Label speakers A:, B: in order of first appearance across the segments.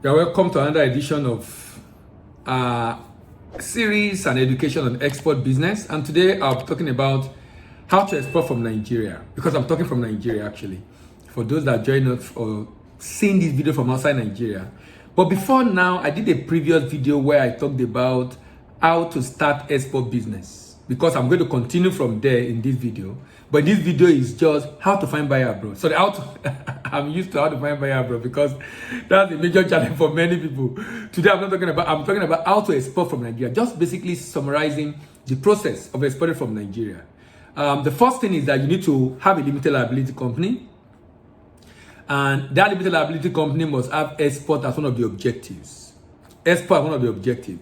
A: You're welcome to another edition of series and education on export business. And today I'll be talking about how to export from Nigeria, because I'm talking from Nigeria actually, for those that join us or seeing this video from outside Nigeria. But before now, I did a previous video where I talked about how to start export business, because I'm going to continue from there in this video. But this video is just how to find buyer abroad. So I'm used to how to find buyer abroad because that's a major challenge for many people. Today I'm talking about how to export from Nigeria. Just basically summarizing the process of exporting from Nigeria. The first thing is that you need to have a limited liability company. And that limited liability company must have export as one of the objectives. Export as one of the objectives.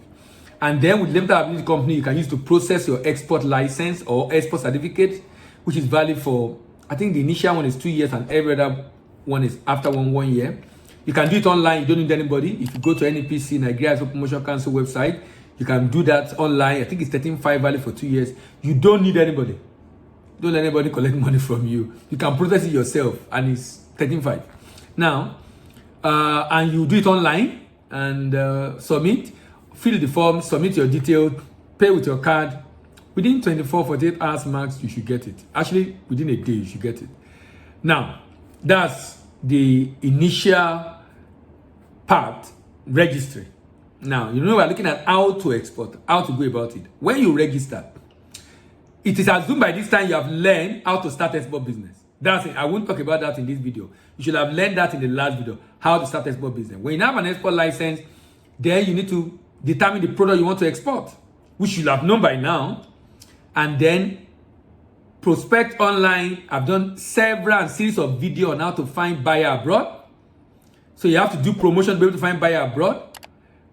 A: And then with limited liability company, you can use to process your export license or export certificate, which is valid for, I think the initial one is 2 years and every other one is after one year. You can do it online. You don't need anybody. If you go to NEPC, Nigeria Export Promotion Council website, you can do that online. I think it's 13.5 valid for 2 years. You don't need anybody. Don't let anybody collect money from you. You can process it yourself and it's 13.5. Now, and you do it online and submit, fill the form, submit your details, pay with your card. Within 24-48 hours max, you should get it. Actually, within a day, you should get it. Now, that's the initial part, registry. Now, we're looking at how to export, how to go about it. When you register, it is assumed by this time you have learned how to start export business. That's it. I won't talk about that in this video. You should have learned that in the last video, how to start export business. When you have an export license, then you need to determine the product you want to export, which you have known by now. And then prospect online. I've done several series of videos on how to find buyer abroad. So you have to do promotion to be able to find buyer abroad.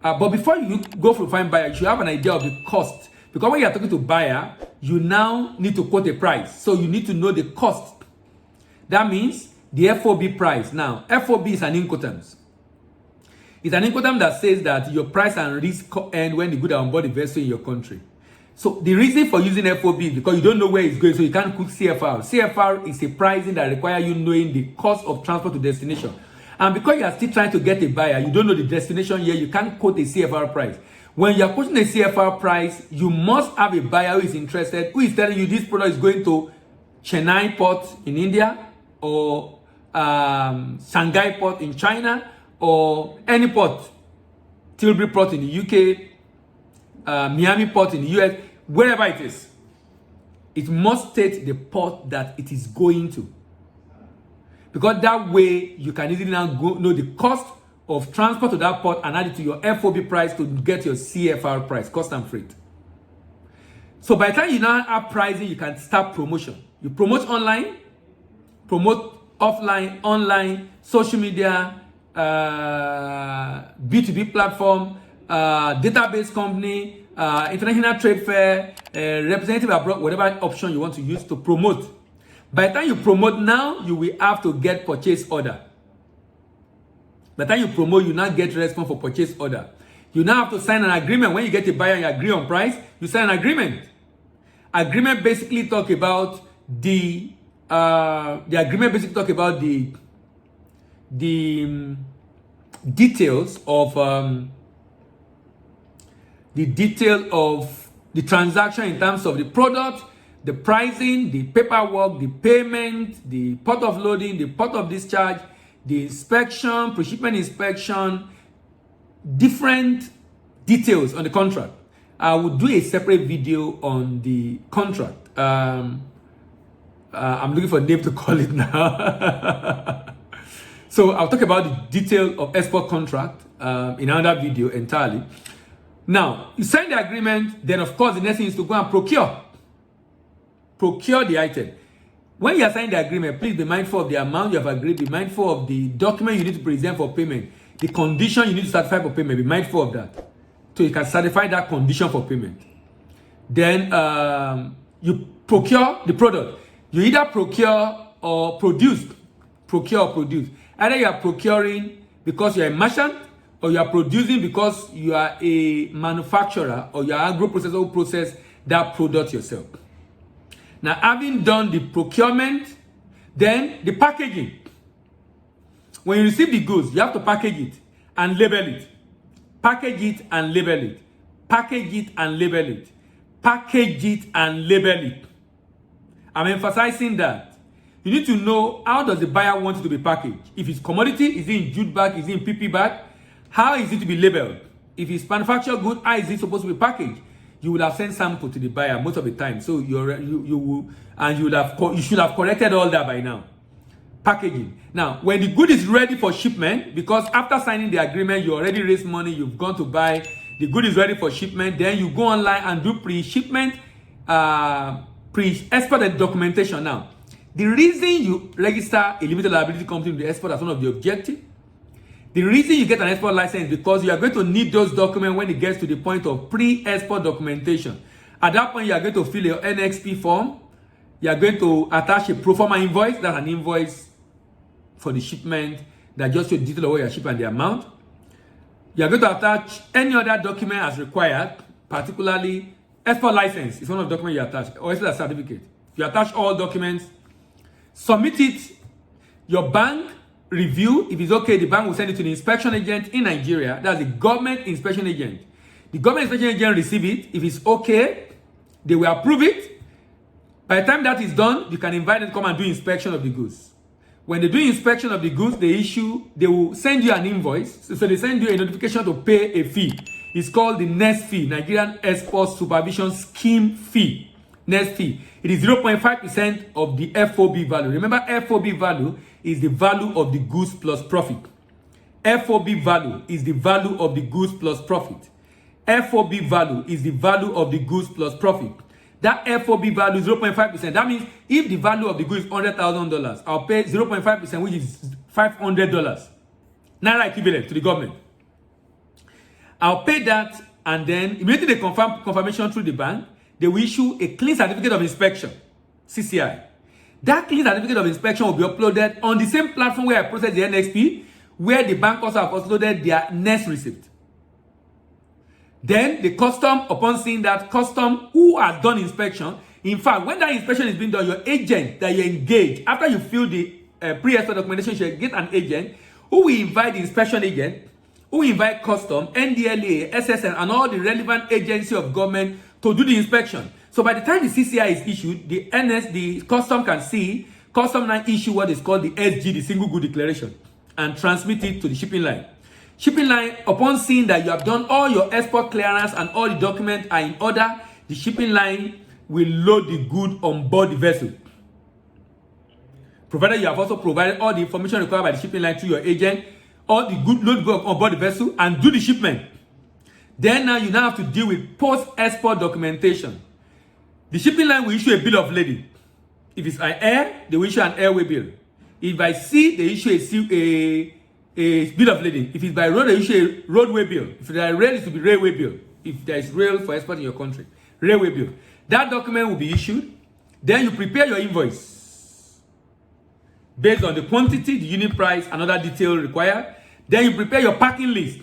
A: But before you go for find buyer, you should have an idea of the cost. Because when you're talking to buyer, you now need to quote a price. So you need to know the cost. That means the FOB price. Now, FOB is an Incoterms. It's an Incoterm that says that your price and risk end when the goods are on board the vessel in your country. So the reason for using FOB is because you don't know where it's going, so you can't put CFR. CFR is a pricing that requires you knowing the cost of transport to destination. And because you are still trying to get a buyer, you don't know the destination yet, you can't quote a CFR price. When you are quoting a CFR price, you must have a buyer who is interested, who is telling you this product is going to Chennai port in India, or Shanghai port in China, or any port, Tilbury port in the UK, Miami port in the US, wherever it is. It must state the port that it is going to. Because that way, you can easily now know the cost of transport to that port and add it to your FOB price to get your CFR price, cost and freight. So by the time you now have pricing, you can start promotion. You promote online, promote offline, online, social media, B2B platform, database company, international trade fair, representative abroad, whatever option you want to use to promote. By the time you promote now, you will have to get purchase order. By the time you promote, you now get response for purchase order. You now have to sign an agreement. When you get a buyer and you agree on price, you sign an agreement. Agreement basically talk about the details of the transaction in terms of the product, the pricing, the paperwork, the payment, the port of loading, the port of discharge, the inspection, pre-shipment inspection, different details on the contract. I will do a separate video on the contract. I'm looking for a name to call it now. So I'll talk about the detail of export contract in another video entirely. Now, you sign the agreement, then of course the next thing is to go and procure the item. When you are signing the agreement, please be mindful of the amount you have agreed, be mindful of the document you need to present for payment, the condition you need to certify for payment, be mindful of that. So you can certify that condition for payment. Then you procure the product. You either procure or produce. Either you are procuring because you are a merchant, or you are producing because you are a manufacturer, or you are agro processor who process that product yourself. Now, having done the procurement, then the packaging. When you receive the goods, you have to package it. and label it. Package it and label it. Package it and label it. Package it and label it. I'm emphasizing that. You need to know, how does the buyer want it to be packaged? If it's commodity, is it in jute bag? Is it in PP bag? How is it to be labeled? If it's manufactured good, how is it supposed to be packaged? You would have sent sample to the buyer most of the time, so you should have corrected all that by now. Packaging. Now, when the good is ready for shipment, because after signing the agreement, you already raised money, you've gone to buy, the good is ready for shipment, then you go online and do pre-shipment, pre-export documentation. Now, the reason you register a limited liability company with the export as one of the objectives, the reason you get an export license is because you are going to need those documents when it gets to the point of pre-export documentation. At that point, you are going to fill your NXP form. You are going to attach a pro forma invoice. That's an invoice for the shipment that just shows detail of what you are shipping and the amount. You are going to attach any other document as required, particularly export license is one of the documents you attach, or export certificate. You attach all documents, submit it, your bank review. If it's okay, the bank will send it to the inspection agent in Nigeria. That's the government inspection agent. The government inspection agent receive it. If it's okay, they will approve it. By the time that is done, you can invite them to come and do inspection of the goods. When they do inspection of the goods, they will send you an invoice. So they send you a notification to pay a fee. It's called the NEST fee, Nigerian Export Supervision Scheme fee. NEST fee. It is 0.5% of the FOB value. Remember, FOB value is the value of the goods plus profit. FOB value is the value of the goods plus profit. FOB value is the value of the goods plus profit. That FOB value is 0.5%. That means if the value of the goods is $100,000, I'll pay 0.5%, which is $500. Naira equivalent to the government. I'll pay that, and then immediately they confirm confirmation through the bank. They will issue a clean certificate of inspection, CCI. That clean certificate of inspection will be uploaded on the same platform where I process the NXP, where the bank also have uploaded their NEST receipt. Then the custom, upon seeing that, custom who has done inspection, in fact, when that inspection is being done, your agent that you engage, after you fill the pre-export documentation, you get an agent who will invite the inspection agent, who will invite custom, NDLA, SSN, and all the relevant agency of government to do the inspection. So by the time the CCI is issued, the custom can see, custom now issue what is called the SG, the single good declaration, and transmit it to the shipping line. Shipping line, upon seeing that you have done all your export clearance and all the documents are in order, the shipping line will load the good on board the vessel. Provided you have also provided all the information required by the shipping line to your agent, all the good load go on board the vessel and do the shipment. Then now you now have to deal with post-export documentation. The shipping line will issue a bill of lading. If it's an air, they will issue an airway bill. If by sea, they issue a bill of lading. If it's by road, they issue a roadway bill. If there are rail, it will be railway bill. If there is rail for export in your country, railway bill. That document will be issued. Then you prepare your invoice based on the quantity, the unit price, and other detail required. Then you prepare your packing list,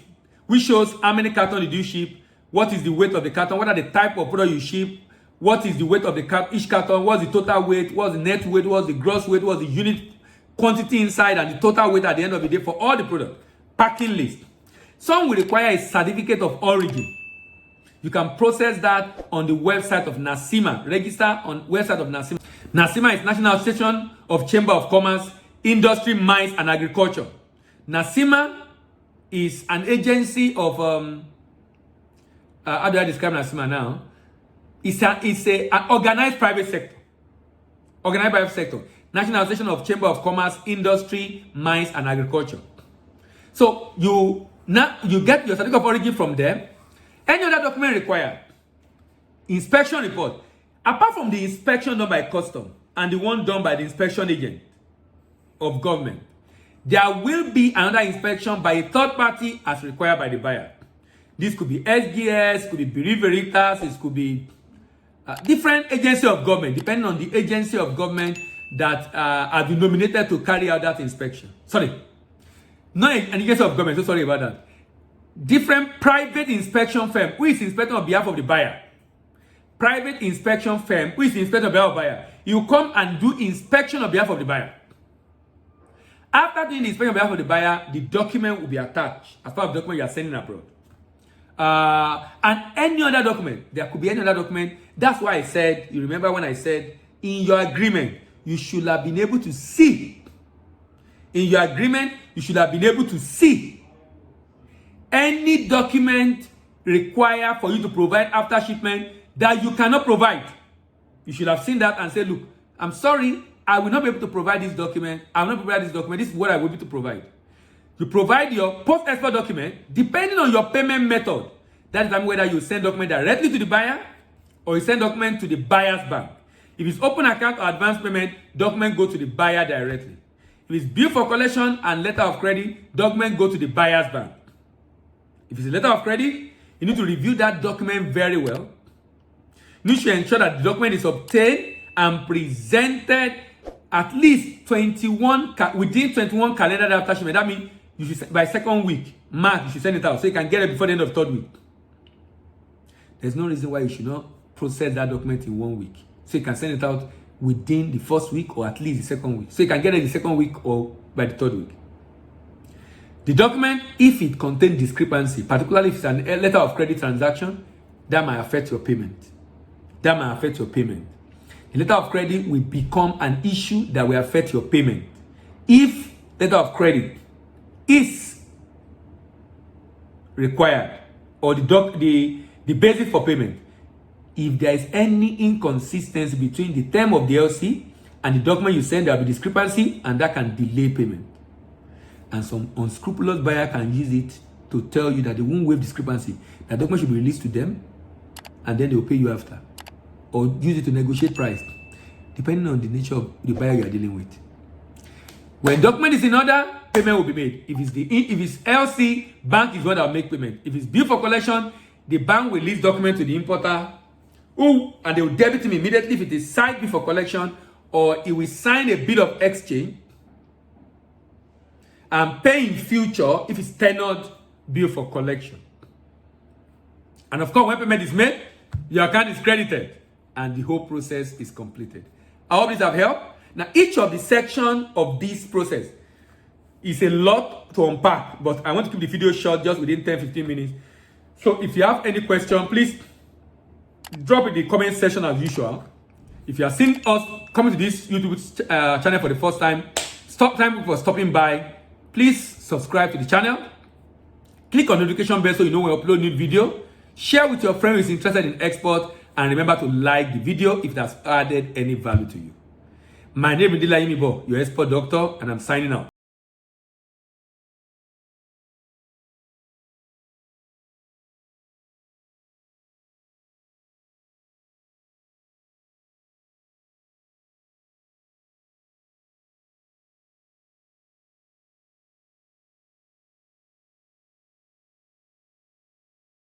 A: which shows how many cartons did you ship, what is the weight of the carton, what are the type of product you ship, what is the weight of each carton, what's the total weight, what's the net weight, what's the gross weight, what's the unit quantity inside, and the total weight at the end of the day for all the product. Packing list. Some will require a certificate of origin. You can process that on the website of NACIMA. Register on website of NACIMA. NACIMA is National Association of Chamber of Commerce, Industry, Mines, and Agriculture. NACIMA is an agency of how do I describe NACIMA now? It's an organized private sector. Organized private sector. National Association of Chamber of Commerce, Industry, Mines, and Agriculture. So you get your certificate of origin from them. Any other document required? Inspection report. Apart from the inspection done by custom and the one done by the inspection agent of government, there will be another inspection by a third party as required by the buyer. This could be SGS, could be Veritas, it could be different agency of government, depending on the agency of government that have been nominated to carry out that inspection. Sorry, not an agency of government, so sorry about that. Different private inspection firm who is inspecting on behalf of the buyer. Private inspection firm who is inspecting on behalf of the buyer. You come and do inspection on behalf of the buyer. After doing the inspection on behalf of the buyer, the document will be attached as part of the document you are sending abroad. And any other document, there could be any other document. That's why I said, you remember when I said, in your agreement, you should have been able to see. In your agreement, you should have been able to see any document required for you to provide after shipment that you cannot provide. You should have seen that and said, look, I'm sorry, I will not be able to provide this document. I will not provide this document. This is what I will be able to provide. You provide your post-export document depending on your payment method. That is whether you send document directly to the buyer or you send document to the buyer's bank. If it's open account or advance payment, document go to the buyer directly. If it's bill for collection and letter of credit, document go to the buyer's bank. If it's a letter of credit, you need to review that document very well. You need to ensure that the document is obtained and presented at least within 21 calendar days after shipment. That means you should, by second week, March, you should send it out so you can get it before the end of third week. There's no reason why you should not process that document in 1 week. So you can send it out within the first week or at least the second week. So you can get it the second week or by the third week. The document, if it contains discrepancy, particularly if it's a letter of credit transaction, that might affect your payment. That might affect your payment. The letter of credit will become an issue that will affect your payment. If letter of credit is required or the basis for payment, if there is any inconsistency between the term of the LC and the document you send, there will be discrepancy and that can delay payment. And some unscrupulous buyer can use it to tell you that they won't waive discrepancy. That document should be released to them and then they will pay you after. Or use it to negotiate price, depending on the nature of the buyer you are dealing with. When document is in order, payment will be made. If it's LC, bank is what that will make payment. If it's bill for collection, the bank will release document to the importer, and they will debit him immediately if it is signed bill for collection, or he will sign a bill of exchange and pay in future if it's tenured bill for collection. And of course, when payment is made, your account is credited and the whole process is completed. I hope this have helped. Now, each of the section of this process is a lot to unpack, but I want to keep the video short, just within 10-15 minutes. So if you have any question, please drop in the comment section as usual. If you are seeing us coming to this YouTube channel for the first time, thank you for stopping by. Please subscribe to the channel. Click on the notification bell so you know when we upload new video. Share with your friend who is interested in export. And remember to like the video if it has added any value to you. My name is Dila Imibo, your export doctor, and I'm signing out.